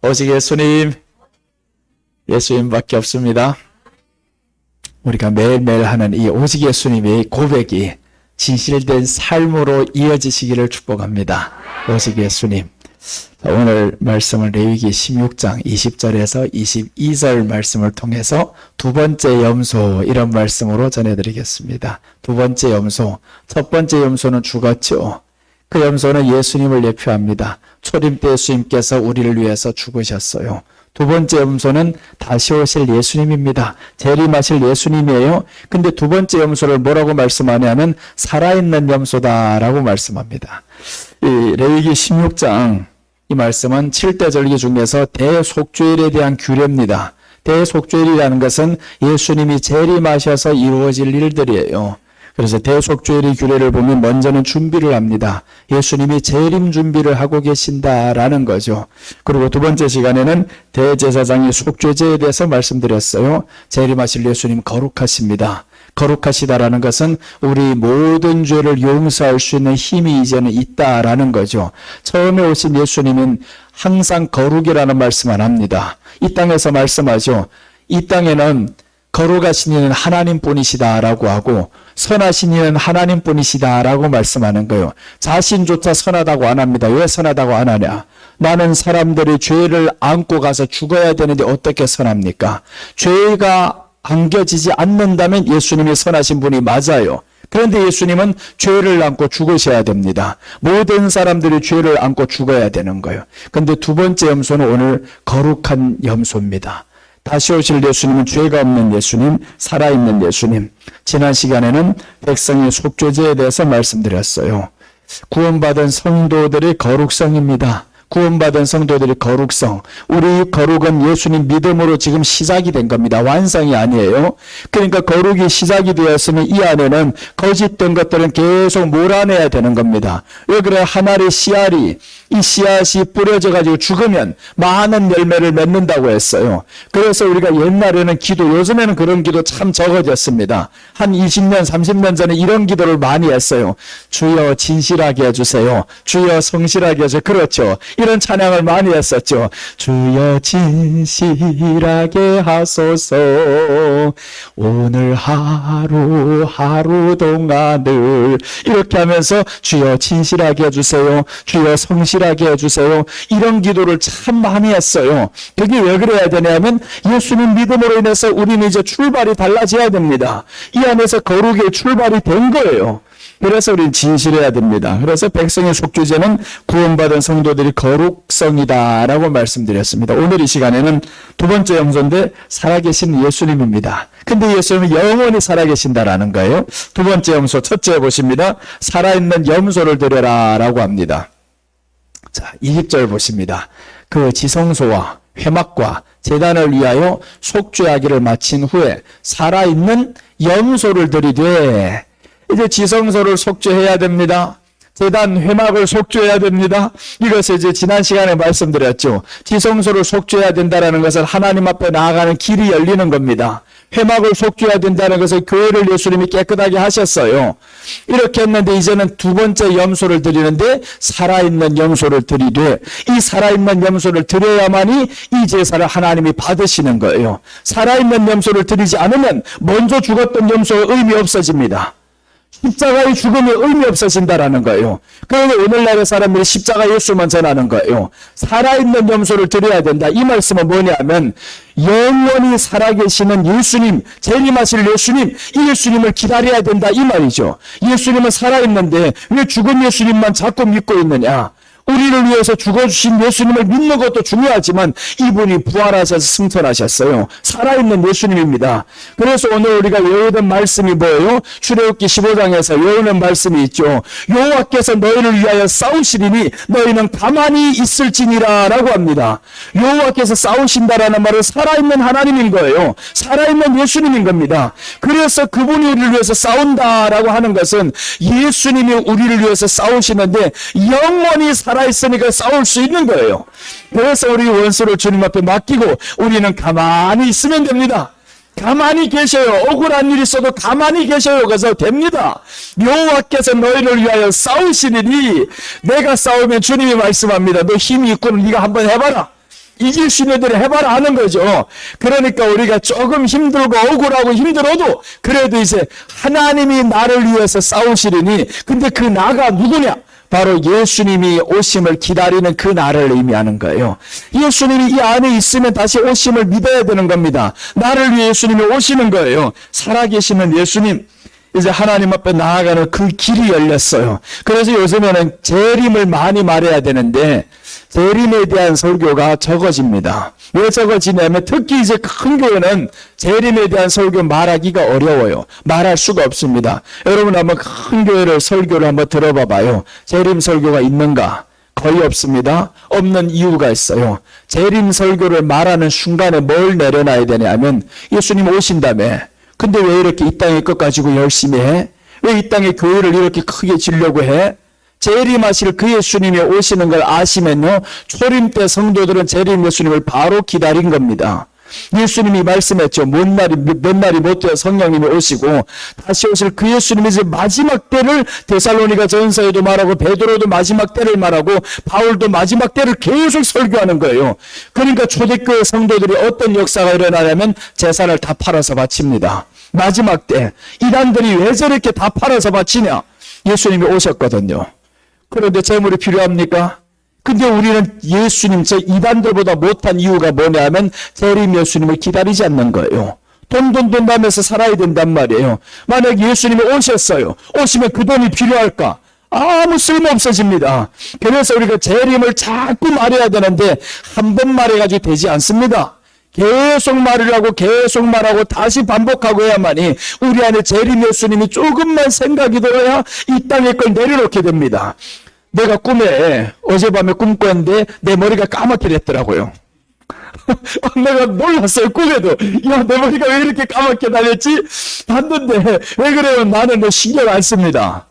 오직 예수님밖에 없습니다. 우리가 매일매일 하는 이 오직 예수님의 고백이 진실된 삶으로 이어지시기를 축복합니다. 오직 예수님. 오늘 말씀은 레위기 16장 20절에서 22절 말씀을 통해서 두 번째 염소 이런 말씀으로 전해드리겠습니다. 두 번째 염소, 첫 번째 염소는 죽었죠. 그 염소는 예수님을 예표합니다. 초림 때 예수님께서 우리를 위해서 죽으셨어요. 두 번째 염소는 다시 오실 예수님입니다. 재림하실 예수님이에요. 근데 두 번째 염소를 뭐라고 말씀하냐면 살아있는 염소다라고 말씀합니다. 이 레위기 16장 이 말씀은 7대 절기 중에서 대속죄일에 대한 규례입니다. 대속죄일이라는 것은 예수님이 재림하셔서 이루어질 일들이에요. 그래서 대속죄일의 규례를 보면 먼저는 준비를 합니다. 예수님이 재림 준비를 하고 계신다라는 거죠. 그리고 두 번째 시간에는 대제사장의 속죄제에 대해서 말씀드렸어요. 재림하실 예수님 거룩하십니다. 거룩하시다라는 것은 우리 모든 죄를 용서할 수 있는 힘이 이제는 있다라는 거죠. 처음에 오신 예수님은 항상 거룩이라는 말씀 안 합니다. 이 땅에서 말씀하죠. 이 땅에는 거룩하신 이는 하나님뿐이시다라고 하고 선하신 이는 하나님뿐이시다라고 말씀하는 거예요. 자신조차 선하다고 안 합니다. 왜 선하다고 안 하냐? 나는 사람들이 죄를 안고 가서 죽어야 되는데 어떻게 선합니까? 죄가 안겨지지 않는다면 예수님이 선하신 분이 맞아요. 그런데 예수님은 죄를 안고 죽으셔야 됩니다. 모든 사람들이 죄를 안고 죽어야 되는 거예요. 그런데 두 번째 염소는 오늘 거룩한 염소입니다. 다시 오실 예수님은 죄가 없는 예수님, 살아있는 예수님. 지난 시간에는 백성의 속죄제에 대해서 말씀드렸어요. 구원받은 성도들의 거룩성입니다. 구원받은 성도들의 거룩성. 우리 거룩은 예수님 믿음으로 지금 시작이 된 겁니다. 완성이 아니에요. 그러니까 거룩이 시작이 되었으면 이 안에는 거짓된 것들은 계속 몰아내야 되는 겁니다. 왜 그래? 한 알의 씨알이 이 씨앗이 뿌려져 가지고 죽으면 많은 열매를 맺는다고 했어요. 그래서 우리가 옛날에는 기도, 요즘에는 그런 기도 참 적어졌습니다. 한 20년, 30년 전에 이런 기도를 많이 했어요. 주여 진실하게 해주세요. 주여 성실하게 해주세요. 그렇죠. 이런 찬양을 많이 했었죠. 주여 진실하게 하소서. 오늘 하루 동안을 이렇게 하면서 주여 진실하게 해주세요. 주여 성실하게 해주세요. 이런 기도를 참 많이 했어요. 그게 왜 그래야 되냐면 예수님 믿음으로 인해서 우리는 이제 출발이 달라져야 됩니다. 이 안에서 거룩의 출발이 된 거예요. 그래서 우리는 진실해야 됩니다. 그래서 백성의 속죄제는 구원받은 성도들이 거룩성이다라고 말씀드렸습니다. 오늘 이 시간에는 두 번째 염소인데 살아계신 예수님입니다. 근데 예수님은 영원히 살아계신다라는 거예요. 두 번째 염소, 첫째 보십니다. 살아있는 염소를 드려라 라고 합니다. 자, 20절 보십니다. 그 지성소와 회막과 제단을 위하여 속죄하기를 마친 후에 살아있는 염소를 드리되, 이제 지성소를 속죄해야 됩니다. 제단 회막을 속죄해야 됩니다. 이것을 이제 지난 시간에 말씀드렸죠. 지성소를 속죄해야 된다는 것은 하나님 앞에 나아가는 길이 열리는 겁니다. 회막을 속죄해야 된다는 것은 교회를 예수님이 깨끗하게 하셨어요. 이렇게 했는데 이제는 두 번째 염소를 드리는데 살아있는 염소를 드리되, 이 살아있는 염소를 드려야만이 이 제사를 하나님이 받으시는 거예요. 살아있는 염소를 드리지 않으면 먼저 죽었던 염소의 의미 없어집니다. 십자가의 죽음이 의미 없어진다라는 거예요. 그러니 오늘날의 사람들이 십자가 예수만 전하는 거예요. 살아있는 염소를 드려야 된다. 이 말씀은 뭐냐면 영원히 살아계시는 예수님, 재림하실 예수님, 이 예수님을 기다려야 된다 이 말이죠. 예수님은 살아있는데 왜 죽은 예수님만 자꾸 믿고 있느냐. 우리를 위해서 죽어주신 예수님을 믿는 것도 중요하지만 이분이 부활하셔서 승천하셨어요. 살아있는 예수님입니다. 그래서 오늘 우리가 외우던 말씀이 뭐예요? 출애굽기 15장에서 외우는 말씀이 있죠. 여호와께서 너희를 위하여 싸우시리니 너희는 가만히 있을지니라 라고 합니다. 여호와께서 싸우신다라는 말은 살아있는 하나님인 거예요. 살아있는 예수님인 겁니다. 그래서 그분이 우리를 위해서 싸운다라고 하는 것은 예수님이 우리를 위해서 싸우시는데 영원히 살아있으니까 싸울 수 있는 거예요. 그래서 우리 원수를 주님 앞에 맡기고 우리는 가만히 있으면 됩니다. 가만히 계셔요. 억울한 일이 있어도 가만히 계셔요. 그래서 됩니다. 여호와께서 너희를 위하여 싸우시리니, 내가 싸우면 주님이 말씀합니다. 너 힘이 있고는 네가 한번 해봐라. 이길 수 있는 대로 해봐라 하는 거죠. 그러니까 우리가 조금 힘들고 억울하고 힘들어도 그래도 이제 하나님이 나를 위해서 싸우시리니, 근데 그 나가 누구냐? 바로 예수님이 오심을 기다리는 그 나를 의미하는 거예요. 예수님이 이 안에 있으면 다시 오심을 믿어야 되는 겁니다. 나를 위해 예수님이 오시는 거예요. 살아계시는 예수님, 이제 하나님 앞에 나아가는 그 길이 열렸어요. 그래서 요즘에는 재림을 많이 말해야 되는데 재림에 대한 설교가 적어집니다. 왜 적어지냐면 특히 이제 큰 교회는 재림에 대한 설교 말하기가 어려워요. 말할 수가 없습니다. 여러분 한번 큰 교회를 설교를 한번 들어봐 봐요. 재림 설교가 있는가? 거의 없습니다. 없는 이유가 있어요. 재림 설교를 말하는 순간에 뭘 내려놔야 되냐면 예수님 오신다며. 근데 왜 이렇게 이 땅의 것 가지고 열심히 해? 왜 이 땅의 교회를 이렇게 크게 지려고 해? 재림하실 그 예수님이 오시는 걸 아시면요, 초림 때 성도들은 재림 예수님을 바로 기다린 겁니다. 예수님이 말씀했죠. 몇 날이 못 되어 성령님이 오시고 다시 오실 그 예수님이 이제 마지막 때를 데살로니가 전서에도 말하고 베드로도 마지막 때를 말하고 바울도 마지막 때를 계속 설교하는 거예요. 그러니까 초대교회 성도들이 어떤 역사가 일어나냐면 재산을 다 팔아서 바칩니다. 마지막 때 이단들이 왜 저렇게 다 팔아서 바치냐? 예수님이 오셨거든요. 그런데 재물이 필요합니까? 근데 우리는 예수님, 저 이단들보다 못한 이유가 뭐냐면 재림 예수님을 기다리지 않는 거예요. 돈 하면서 살아야 된단 말이에요. 만약 예수님이 오셨어요. 오시면 그 돈이 필요할까? 아무 쓸모 없어집니다. 그래서 우리가 재림을 자꾸 말해야 되는데 한 번 말해가지고 되지 않습니다. 계속 말을 하고 계속 말하고 다시 반복하고 해야만이 우리 안에 재림 예수님이 조금만 생각이 들어야 이 땅의 걸 내려놓게 됩니다. 내가 꿈에 어젯밤에 꿈꿨는데 내 머리가 까맣게 됐더라고요. 내가 놀랐어요. 꿈에도 야, 내 머리가 왜 이렇게 까맣게 달렸지? 봤는데 왜 그래요? 나는 뭐 신경 안 씁니다.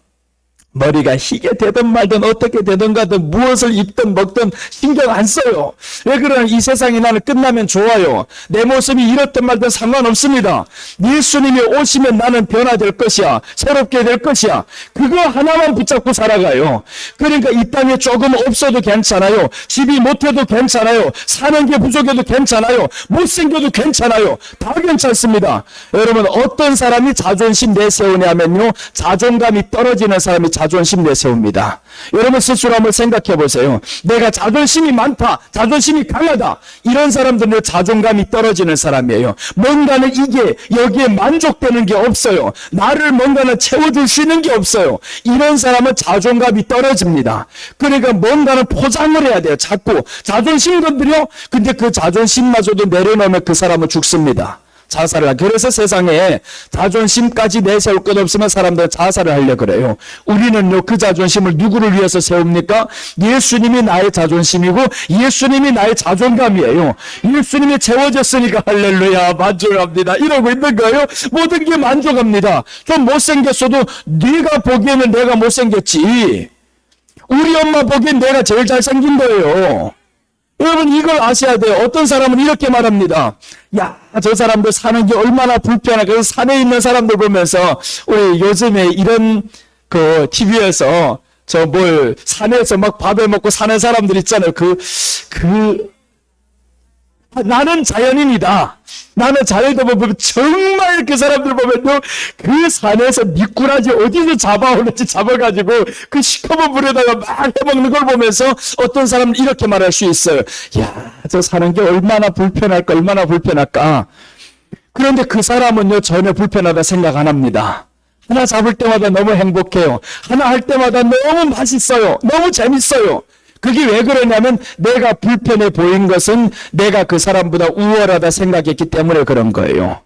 머리가 희게 되든 말든 어떻게 되든 가든 무엇을 입든 먹든 신경 안 써요. 왜 그러냐? 이 세상이 나는 끝나면 좋아요. 내 모습이 이렇든 말든 상관없습니다. 예수님이 오시면 나는 변화될 것이야. 새롭게 될 것이야. 그거 하나만 붙잡고 살아가요. 그러니까 이 땅에 조금 없어도 괜찮아요. 집이 못해도 괜찮아요. 사는 게 부족해도 괜찮아요. 못생겨도 괜찮아요. 다 괜찮습니다. 여러분, 어떤 사람이 자존심 내세우냐면요, 자존감이 떨어지는 사람이 자존심 내세웁니다. 여러분 스스로 한번 생각해 보세요. 내가 자존심이 많다, 자존심이 강하다, 이런 사람들은 자존감이 떨어지는 사람이에요. 뭔가는 이게 여기에 만족되는 게 없어요. 나를 뭔가는 채워줄 수 있는 게 없어요. 이런 사람은 자존감이 떨어집니다. 그러니까 뭔가는 포장을 해야 돼요. 자꾸 자존심 건드려. 근데 그 자존심마저도 내려놓으면 그 사람은 죽습니다. 자살을 하고. 그래서 세상에 자존심까지 내세울 것 없으면 사람들은 자살을 하려고 그래요. 우리는요, 그 자존심을 누구를 위해서 세웁니까? 예수님이 나의 자존심이고 예수님이 나의 자존감이에요. 예수님이 채워졌으니까 할렐루야 만족합니다 이러고 있는 거예요. 모든 게 만족합니다. 좀 못생겼어도 네가 보기에는 내가 못생겼지, 우리 엄마 보기엔 내가 제일 잘생긴 거예요. 여러분 이걸 아셔야 돼요. 어떤 사람은 이렇게 말합니다. 야, 저 사람들 사는 게 얼마나 불편해. 그래서 산에 있는 사람들 보면서 우리 요즘에 이런 그 TV에서 저 뭘 산에서 막 밥을 먹고 사는 사람들 있잖아요. 나는 자연인이다. 나는 자연이다 보면 정말 그 사람들 보면요, 그 산에서 미꾸라지 어디서 잡아오는지 잡아가지고 그 시커먼 물에다가 막 해먹는 걸 보면서 어떤 사람은 이렇게 말할 수 있어요. 야, 저 사는 게 얼마나 불편할까, 얼마나 불편할까. 그런데 그 사람은요, 전혀 불편하다 생각 안 합니다. 하나 잡을 때마다 너무 행복해요. 하나 할 때마다 너무 맛있어요. 너무 재밌어요. 그게 왜 그러냐면 내가 불편해 보인 것은 내가 그 사람보다 우월하다 생각했기 때문에 그런 거예요.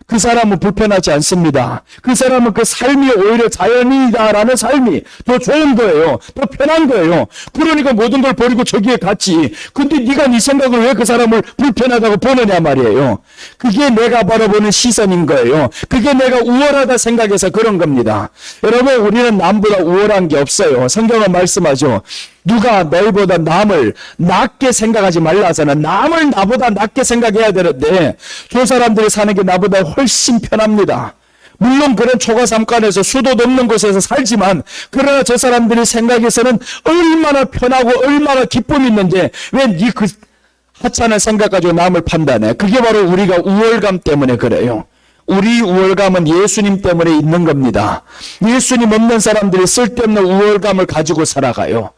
그 사람은 불편하지 않습니다. 그 사람은 그 삶이 오히려 자연이다라는 삶이 더 좋은 거예요. 더 편한 거예요. 그러니까 모든 걸 버리고 저기에 갔지. 근데 네가 네 생각을 왜 그 사람을 불편하다고 보느냐 말이에요. 그게 내가 바라보는 시선인 거예요. 그게 내가 우월하다 생각해서 그런 겁니다. 여러분, 우리는 남보다 우월한 게 없어요. 성경은 말씀하죠. 누가 너희보다 남을 낮게 생각하지 말라 하잖아. 남을 나보다 낮게 생각해야 되는데 저 사람들이 사는 게 나보다 훨씬 편합니다. 물론 그런 초가삼간에서 수도 없는 곳에서 살지만 그러나 저 사람들이 생각에서는 얼마나 편하고 얼마나 기쁨이 있는데 왜 하찮은 생각 가지고 남을 판단해. 그게 바로 우리가 우월감 때문에 그래요. 우리 우월감은 예수님 때문에 있는 겁니다. 예수님 없는 사람들이 쓸데없는 우월감을 가지고 살아가요.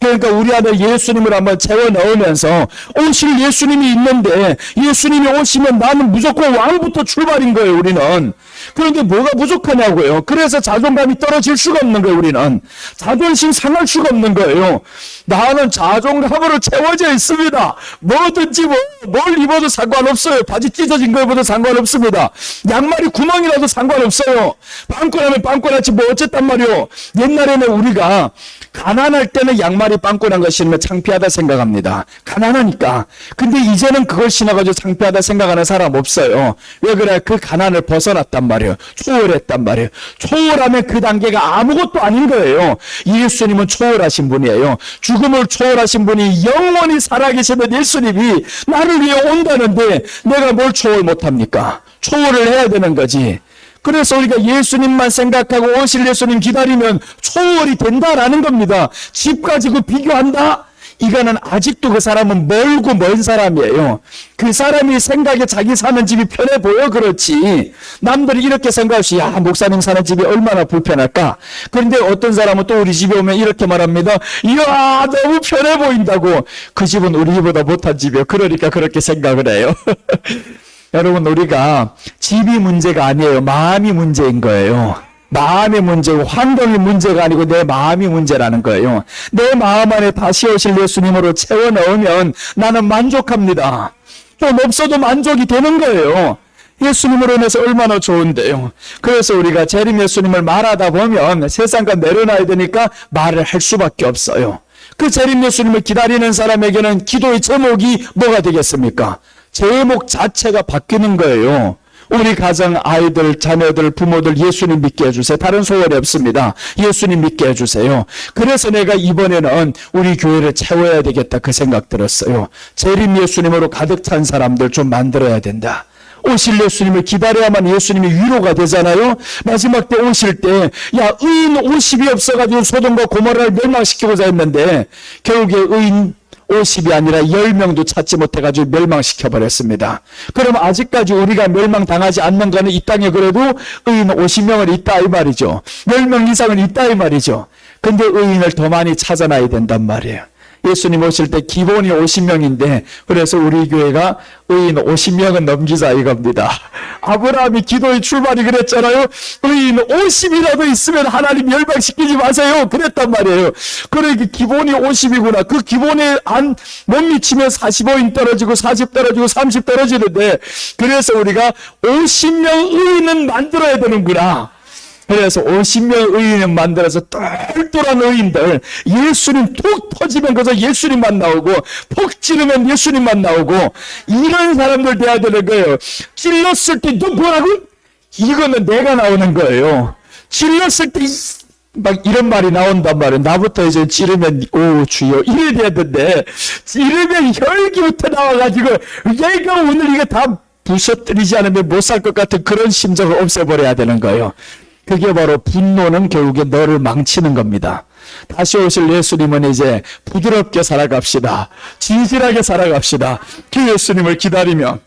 그러니까 우리 안에 예수님을 한번 채워 넣으면서 오실 예수님이 있는데 예수님이 오시면 나는 무조건 왕부터 출발인 거예요, 우리는. 그런데 뭐가 부족하냐고요. 그래서 자존감이 떨어질 수가 없는 거예요, 우리는. 자존심 상할 수가 없는 거예요. 나는 자존감으로 채워져 있습니다. 뭐든지 뭘 입어도 상관없어요. 바지 찢어진 거 입어도 상관없습니다. 양말이 구멍이라도 상관없어요. 빵꾸나면 빵꾸났지 뭐 어쨌단 말이요. 옛날에는 우리가 가난할 때는 양말이 빵꾸난 거 신으면 창피하다 생각합니다. 가난하니까. 근데 이제는 그걸 신어가지고 창피하다 생각하는 사람 없어요. 왜 그래? 그 가난을 벗어났단 말이에요. 초월했단 말이에요. 초월하면 그 단계가 아무것도 아닌 거예요. 예수님은 초월하신 분이에요. 죽음을 초월하신 분이 영원히 살아계시는 예수님이 나를 위해 온다는데 내가 뭘 초월 못합니까? 초월을 해야 되는 거지. 그래서 우리가 예수님만 생각하고 오실 예수님 기다리면 초월이 된다라는 겁니다. 집 가지고 비교한다? 이거는 아직도 그 사람은 멀고 먼 사람이에요. 그 사람이 생각에 자기 사는 집이 편해 보여 그렇지. 남들이 이렇게 생각할 수, 야, 목사님 사는 집이 얼마나 불편할까? 그런데 어떤 사람은 또 우리 집에 오면 이렇게 말합니다. 이야, 너무 편해 보인다고. 그 집은 우리 집보다 못한 집이에요. 그러니까 그렇게 생각을 해요. 여러분, 우리가 집이 문제가 아니에요. 마음이 문제인 거예요. 마음의 문제고 환경이 문제가 아니고 내 마음이 문제라는 거예요. 내 마음 안에 다시 오실 예수님으로 채워 넣으면 나는 만족합니다. 좀 없어도 만족이 되는 거예요. 예수님으로 인해서 얼마나 좋은데요. 그래서 우리가 재림 예수님을 말하다 보면 세상과 내려놔야 되니까 말을 할 수밖에 없어요. 그 재림 예수님을 기다리는 사람에게는 기도의 제목이 뭐가 되겠습니까? 제목 자체가 바뀌는 거예요. 우리 가정, 아이들, 자녀들, 부모들 예수님 믿게 해주세요. 다른 소원이 없습니다. 예수님 믿게 해주세요. 그래서 내가 이번에는 우리 교회를 채워야 되겠다 그 생각 들었어요. 재림 예수님으로 가득 찬 사람들 좀 만들어야 된다. 오실 예수님을 기다려야만 예수님이 위로가 되잖아요. 마지막 때 오실 때 야, 의인 50이 없어가지고 소돔과 고모라를 멸망시키고자 했는데 결국에 의인 50이 아니라 10명도 찾지 못해가지고 멸망시켜버렸습니다. 그럼 아직까지 우리가 멸망당하지 않는 거는 이 땅에 그래도 의인 50명은 있다 이 말이죠. 10명 이상은 있다 이 말이죠. 근데 의인을 더 많이 찾아놔야 된단 말이에요. 예수님 오실 때 기본이 50명인데 그래서 우리 교회가 의인 50명은 넘기자 이겁니다. 아브라함이 기도의 출발이 그랬잖아요. 의인 50이라도 있으면 하나님 멸망시키지 마세요. 그랬단 말이에요. 그러니까 기본이 50이구나. 그 기본에 못 미치면 45인 떨어지고 40 떨어지고 30 떨어지는데 그래서 우리가 50명 의인은 만들어야 되는구나. 그래서 50명 의인을 만들어서 똘똘한 의인들, 예수님 톡 터지면 그저 예수님만 나오고 폭 찌르면 예수님만 나오고 이런 사람들 돼야 되는 거예요. 찔렀을 때 너 뭐라고? 이거는 내가 나오는 거예요. 찔렀을 때 막 이런 말이 나온단 말이에요. 나부터 이제 찌르면 오 주여 이래야 되는데 찌르면 혈기부터 나와가지고 얘가 오늘 이거 다 부서뜨리지 않으면 못 살 것 같은 그런 심정을 없애버려야 되는 거예요. 그게 바로 분노는 결국에 너를 망치는 겁니다. 다시 오실 예수님은 이제 부드럽게 살아갑시다. 진실하게 살아갑시다. 그 예수님을 기다리며.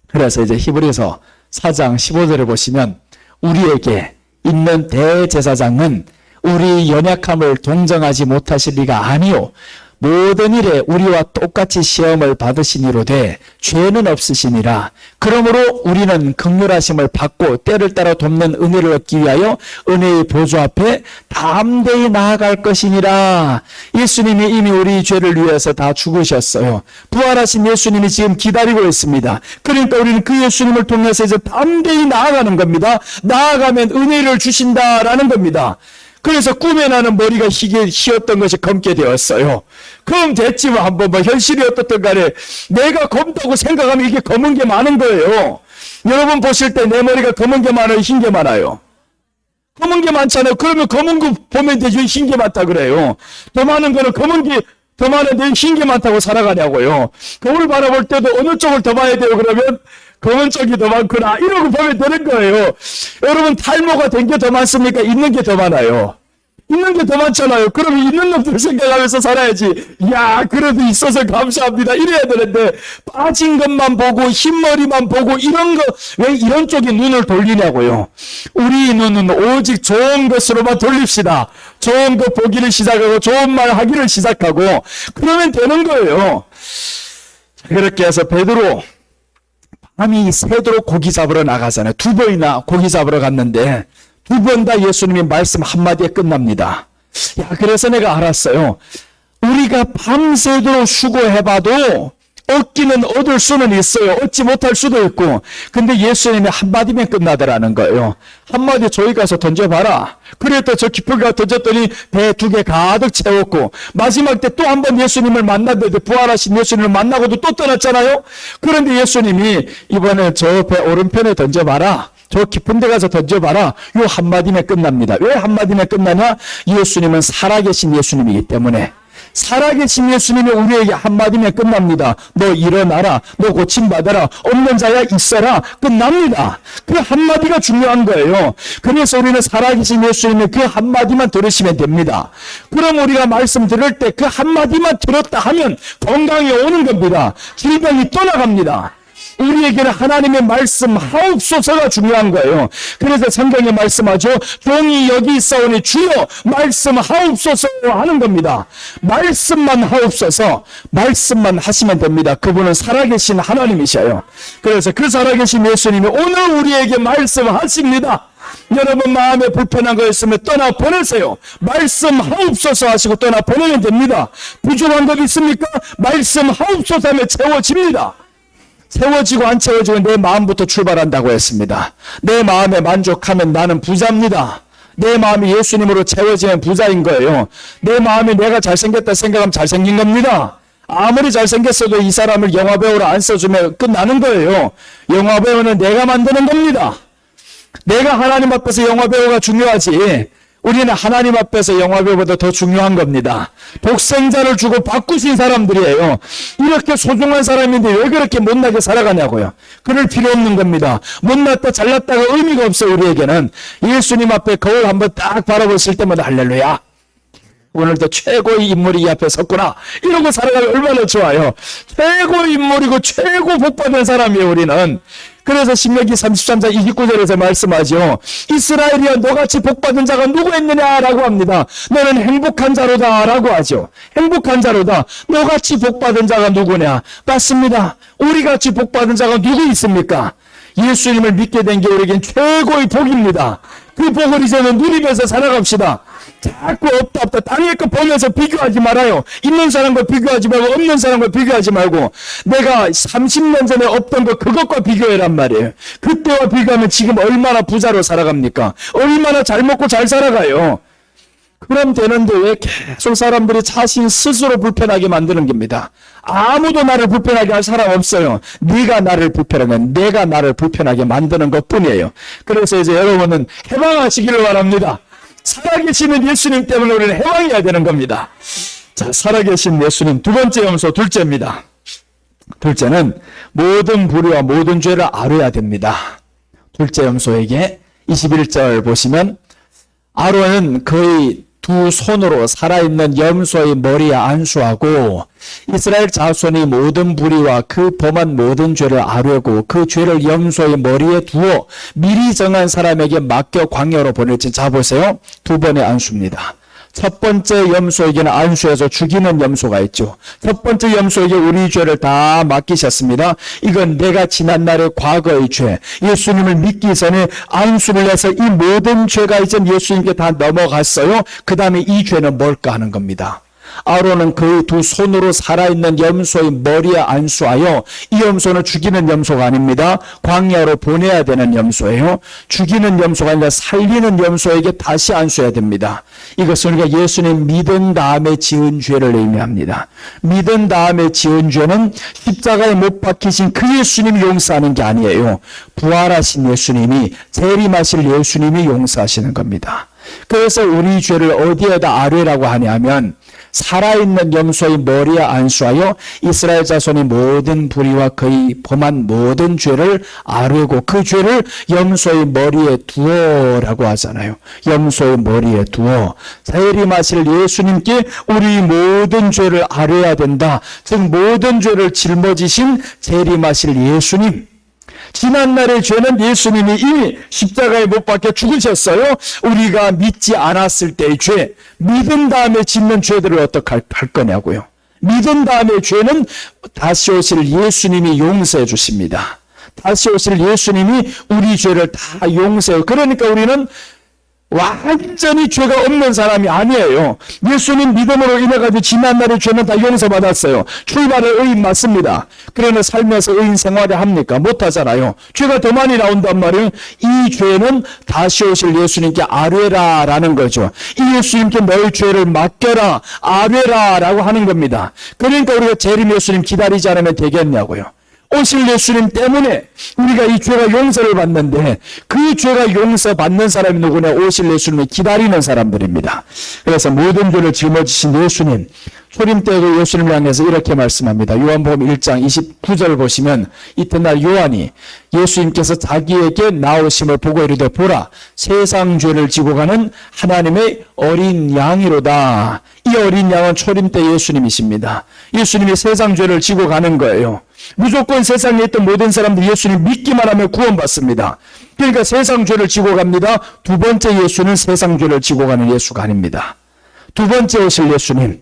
그래서 이제 히브리서 4장 15절에 보시면 우리에게 있는 대제사장은 우리 연약함을 동정하지 못하실 리가 아니요 모든 일에 우리와 똑같이 시험을 받으시니로되 죄는 없으시니라. 그러므로 우리는 긍휼하심을 받고 때를 따라 돕는 은혜를 얻기 위하여 은혜의 보좌 앞에 담대히 나아갈 것이니라. 예수님이 이미 우리 죄를 위해서 다 죽으셨어요. 부활하신 예수님이 지금 기다리고 있습니다. 그러니까 우리는 그 예수님을 통해서 이제 담대히 나아가는 겁니다. 나아가면 은혜를 주신다라는 겁니다. 그래서 꿈에 나는 머리가 희었던 것이 검게 되었어요. 그럼 됐지 뭐 한번 뭐 현실이 어떻든 간에 내가 검다고 생각하면 이게 검은 게 많은 거예요. 여러분 보실 때 내 머리가 검은 게 많아요, 흰 게 많아요? 검은 게 많잖아요. 그러면 검은 거 보면 되죠. 흰 게 많다 그래요. 더 많은 거는 검은 게 더 많은데 흰 게 많다고 살아가냐고요. 거울 바라볼 때도 어느 쪽을 더 봐야 돼요. 그러면 검은 쪽이 더 많구나 이러고 보면 되는 거예요. 여러분 탈모가 된 게 더 많습니까? 있는 게 더 많아요. 있는 게 더 많잖아요. 그러면 있는 놈들 생각하면서 살아야지. 야, 그래도 있어서 감사합니다. 이래야 되는데, 빠진 것만 보고, 흰머리만 보고, 이런 거, 왜 이런 쪽에 눈을 돌리냐고요. 우리 눈은 오직 좋은 것으로만 돌립시다. 좋은 것 보기를 시작하고, 좋은 말 하기를 시작하고, 그러면 되는 거예요. 그렇게 해서 베드로, 밤이 새도록 고기 잡으러 나가잖아요. 2번이나 고기 잡으러 갔는데, 2번 다 예수님이 말씀 한마디에 끝납니다. 야, 그래서 내가 알았어요. 우리가 밤새도록 수고해봐도 얻기는 얻을 수는 있어요. 얻지 못할 수도 있고. 근데 예수님이 한마디면 끝나더라는 거예요. 한마디 저기 가서 던져봐라. 그랬더니 저 깊은 가 던졌더니 배 2개 가득 채웠고, 마지막 때 또 한 번 예수님을 만났는데 부활하신 예수님을 만나고도 또 떠났잖아요. 그런데 예수님이 이번에 저 배 오른편에 던져봐라. 저 깊은 데 가서 던져봐라. 요 한마디면 끝납니다. 왜 한마디면 끝나냐? 예수님은 살아계신 예수님이기 때문에. 살아계신 예수님이 우리에게 한마디면 끝납니다. 너 일어나라. 너 고침받아라. 없는 자야 있어라. 끝납니다. 그 한마디가 중요한 거예요. 그래서 우리는 살아계신 예수님의 그 한마디만 들으시면 됩니다. 그럼 우리가 말씀 들을 때 그 한마디만 들었다 하면 건강이 오는 겁니다. 질병이 떠나갑니다. 우리에게는 하나님의 말씀 하옵소서가 중요한 거예요. 그래서 성경에 말씀하죠. 종이 여기 있사오니 주여 말씀 하옵소서 하는 겁니다. 말씀만 하옵소서, 말씀만 하시면 됩니다. 그분은 살아계신 하나님이셔요. 그래서 그 살아계신 예수님이 오늘 우리에게 말씀하십니다. 여러분 마음에 불편한 거 있으면 떠나 보내세요. 말씀 하옵소서 하시고 떠나 보내면 됩니다. 부족한 것 있습니까? 말씀 하옵소서 하면 채워집니다. 채워지고 안 채워지고 내 마음부터 출발한다고 했습니다. 내 마음에 만족하면 나는 부자입니다. 내 마음이 예수님으로 채워지면 부자인 거예요. 내 마음이 내가 잘생겼다 생각하면 잘생긴 겁니다. 아무리 잘생겼어도 이 사람을 영화배우로 안 써주면 끝나는 거예요. 영화배우는 내가 만드는 겁니다. 내가 하나님 앞에서 영화배우가 중요하지, 우리는 하나님 앞에서 영화배우보다 더 중요한 겁니다. 독생자를 주고 바꾸신 사람들이에요. 이렇게 소중한 사람인데 왜 그렇게 못나게 살아가냐고요. 그럴 필요 없는 겁니다. 못났다 잘났다가 의미가 없어요. 우리에게는 예수님 앞에 거울 한번 딱 바라보실 때마다 할렐루야, 오늘도 최고의 인물이 이 앞에 섰구나, 이러고 살아가면 얼마나 좋아요. 최고의 인물이고 최고 복받은 사람이에요 우리는. 그래서 신명기 33장 29절에서 말씀하죠. 이스라엘이여 너같이 복받은 자가 누구 있느냐라고 합니다. 너는 행복한 자로다 라고 하죠. 행복한 자로다. 너같이 복받은 자가 누구냐? 맞습니다. 우리같이 복받은 자가 누구 있습니까? 예수님을 믿게 된 게 우리에겐 최고의 복입니다. 그 복을 이제는 누리면서 살아갑시다. 자꾸 없다 땅의 거 보면서 비교하지 말아요. 있는 사람과 비교하지 말고 없는 사람과 비교하지 말고 내가 30년 전에 없던 거 그것과 비교해란 말이에요. 그때와 비교하면 지금 얼마나 부자로 살아갑니까? 얼마나 잘 먹고 잘 살아가요. 그럼 되는데 왜 계속 사람들이 자신 스스로 불편하게 만드는 겁니다. 아무도 나를 불편하게 할 사람 없어요. 네가 나를 불편하게, 내가 나를 불편하게 만드는 것뿐이에요. 그래서 이제 여러분은 해방하시기를 바랍니다. 살아계시는 예수님 때문에 우리는 해방해야 되는 겁니다. 자, 살아계신 예수님 두 번째 염소, 둘째입니다. 둘째는 모든 불의와 모든 죄를 아뢰야 됩니다. 둘째 염소에게 21절 보시면 아론은 그의 두 손으로 살아있는 염소의 머리에 안수하고 이스라엘 자손이 모든 불의와 그 범한 모든 죄를 아뢰고 그 죄를 염소의 머리에 두어 미리 정한 사람에게 맡겨 광야로 보낼지. 자 보세요. 두 번의 안수입니다. 첫 번째 염소에게는 안수해서 죽이는 염소가 있죠. 첫 번째 염소에게 우리 죄를 다 맡기셨습니다. 이건 내가 지난날의 과거의 죄, 예수님을 믿기 전에 안수를 해서 이 모든 죄가 이제 예수님께 다 넘어갔어요. 그 다음에 이 죄는 뭘까 하는 겁니다. 아론은 그의 두 손으로 살아있는 염소의 머리에 안수하여, 이 염소는 죽이는 염소가 아닙니다. 광야로 보내야 되는 염소예요. 죽이는 염소가 아니라 살리는 염소에게 다시 안수해야 됩니다. 이것은 우리가 예수님 믿은 다음에 지은 죄를 의미합니다. 믿은 다음에 지은 죄는 십자가에 못 박히신 그 예수님이 용서하는 게 아니에요. 부활하신 예수님이, 재림하실 예수님이 용서하시는 겁니다. 그래서 우리 죄를 어디에다 아뢰라고 하냐면 살아있는 염소의 머리에 안수하여 이스라엘 자손의 모든 불의와 그의 범한 모든 죄를 아뢰고 그 죄를 염소의 머리에 두어라고 하잖아요. 염소의 머리에 두어. 재림하실 예수님께 우리 모든 죄를 아뢰어야 된다. 즉 모든 죄를 짊어지신 재림하실 예수님. 지난날의 죄는 예수님이 이미 십자가에 못 박혀 죽으셨어요. 우리가 믿지 않았을 때의 죄, 믿은 다음에 짓는 죄들을 어떻게 할 거냐고요. 믿은 다음에 죄는 다시 오실 예수님이 용서해 주십니다. 다시 오실 예수님이 우리 죄를 다 용서해요. 그러니까 우리는 완전히 죄가 없는 사람이 아니에요. 예수님 믿음으로 인해가지고 지난날의 죄는 다 용서받았어요. 출발의 의인 맞습니다. 그러나 살면서 의인 생활을 합니까? 못하잖아요. 죄가 더 많이 나온단 말이에요. 이 죄는 다시 오실 예수님께 아뢰라 라는 거죠. 이 예수님께 너의 죄를 맡겨라, 아뢰라 라고 하는 겁니다. 그러니까 우리가 재림 예수님 기다리지 않으면 되겠냐고요. 오실 예수님 때문에 우리가 이 죄가 용서를 받는데 그 죄가 용서받는 사람이 누구냐? 오실 예수님을 기다리는 사람들입니다. 그래서 모든 죄를 짊어지신 예수님, 초림 때 그 예수님을 향해서 이렇게 말씀합니다. 요한복음 1장 29절 보시면 이튿날 요한이 예수님께서 자기에게 나오심을 보고 이르되 보라 세상 죄를 지고 가는 하나님의 어린 양이로다. 이 어린 양은 초림 때 예수님이십니다. 예수님이 세상 죄를 지고 가는 거예요. 무조건 세상에 있던 모든 사람들이 예수님 믿기만 하면 구원받습니다. 그러니까 세상 죄를 지고 갑니다. 두 번째 예수는 세상 죄를 지고 가는 예수가 아닙니다. 두 번째 오실 예수님,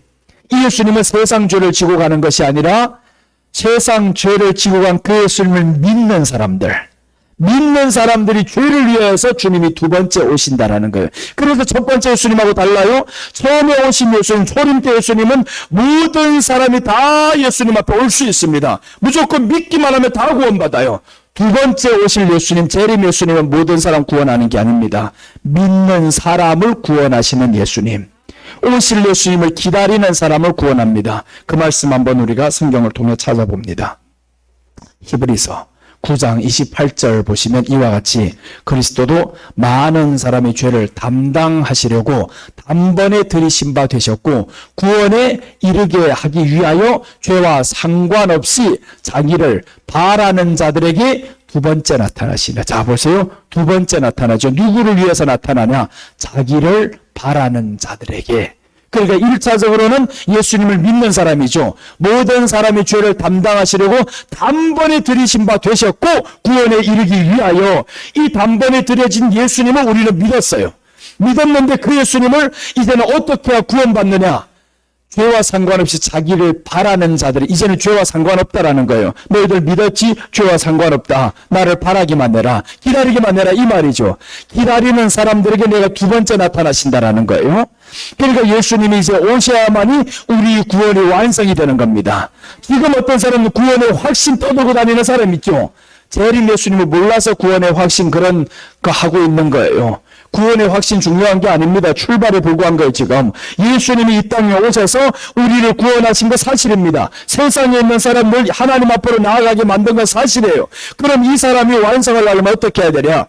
이 예수님은 세상 죄를 지고 가는 것이 아니라 세상 죄를 지고 간 그 예수님을 믿는 사람들이 죄를 위해서 주님이 두 번째 오신다라는 거예요. 그래서 첫 번째 예수님하고 달라요. 처음에 오신 예수님, 초림 때 예수님은 모든 사람이 다 예수님 앞에 올 수 있습니다. 무조건 믿기만 하면 다 구원받아요. 두 번째 오실 예수님, 재림 예수님은 모든 사람 구원하는 게 아닙니다. 믿는 사람을 구원하시는 예수님. 오실 예수님을 기다리는 사람을 구원합니다. 그 말씀 한번 우리가 성경을 통해 찾아봅니다. 히브리서 9장 28절 보시면 이와 같이 그리스도도 많은 사람의 죄를 담당하시려고 단번에 들이신 바 되셨고 구원에 이르게 하기 위하여 죄와 상관없이 자기를 바라는 자들에게 두 번째 나타나시네. 자 보세요. 두 번째 나타나죠. 누구를 위해서 나타나냐? 자기를 바라는 자들에게. 그러니까 1차적으로는 예수님을 믿는 사람이죠. 모든 사람의 죄를 담당하시려고 단번에 들이신 바 되셨고 구원에 이르기 위하여 이 단번에 들여진 예수님을 우리는 믿었어요. 믿었는데 그 예수님을 이제는 어떻게 해야 구원받느냐? 죄와 상관없이 자기를 바라는 자들이 이제는 죄와 상관없다라는 거예요. 너희들 믿었지? 죄와 상관없다. 나를 바라기만 해라. 기다리기만 해라. 이 말이죠. 기다리는 사람들에게 내가 두 번째 나타나신다라는 거예요. 그러니까 예수님이 이제 오셔야만이 우리 구원이 완성이 되는 겁니다. 지금 어떤 사람은 구원의 확신 떠들고 다니는 사람 있죠. 재림 예수님을 몰라서 구원의 확신 그런 거 하고 있는 거예요. 구원의 확신 중요한 게 아닙니다. 출발에 불과한 거예요. 지금 예수님이 이 땅에 오셔서 우리를 구원하신 거 사실입니다. 세상에 있는 사람들 하나님 앞으로 나아가게 만든 건 사실이에요. 그럼 이 사람이 완성을 하려면 어떻게 해야 되냐?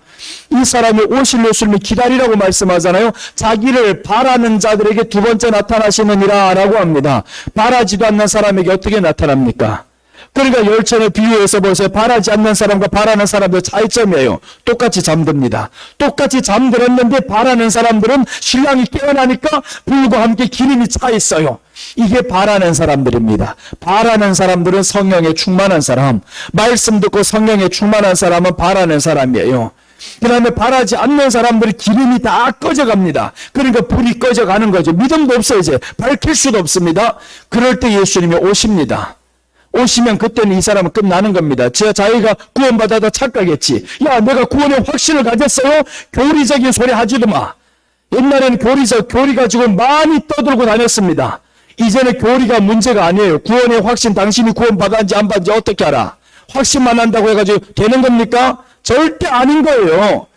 이 사람이 오실 예수님을 기다리라고 말씀하잖아요. 자기를 바라는 자들에게 두 번째 나타나시느니라 라고 합니다. 바라지도 않는 사람에게 어떻게 나타납니까? 그러니까 열천을 비유해서 보세요. 바라지 않는 사람과 바라는 사람들 차이점이에요. 똑같이 잠듭니다. 똑같이 잠들었는데 바라는 사람들은 신랑이 깨어나니까 불과 함께 기름이 차 있어요. 이게 바라는 사람들입니다. 바라는 사람들은 성령에 충만한 사람, 말씀 듣고 성령에 충만한 사람은 바라는 사람이에요. 그 다음에 바라지 않는 사람들이 기름이 다 꺼져갑니다. 그러니까 불이 꺼져가는 거죠. 믿음도 없어요. 이제 밝힐 수도 없습니다. 그럴 때 예수님이 오십니다. 오시면 그때는 이 사람은 끝나는 겁니다. 자기가 구원받아다 착각했지. 야, 내가 구원의 확신을 가졌어요? 교리적인 소리 하지도 마. 옛날에는 교리 가지고 많이 떠들고 다녔습니다. 이제는 교리가 문제가 아니에요. 구원의 확신, 당신이 구원받았는지 안 받았는지 어떻게 알아? 확신만 한다고 해가지고 되는 겁니까? 절대 아닌 거예요.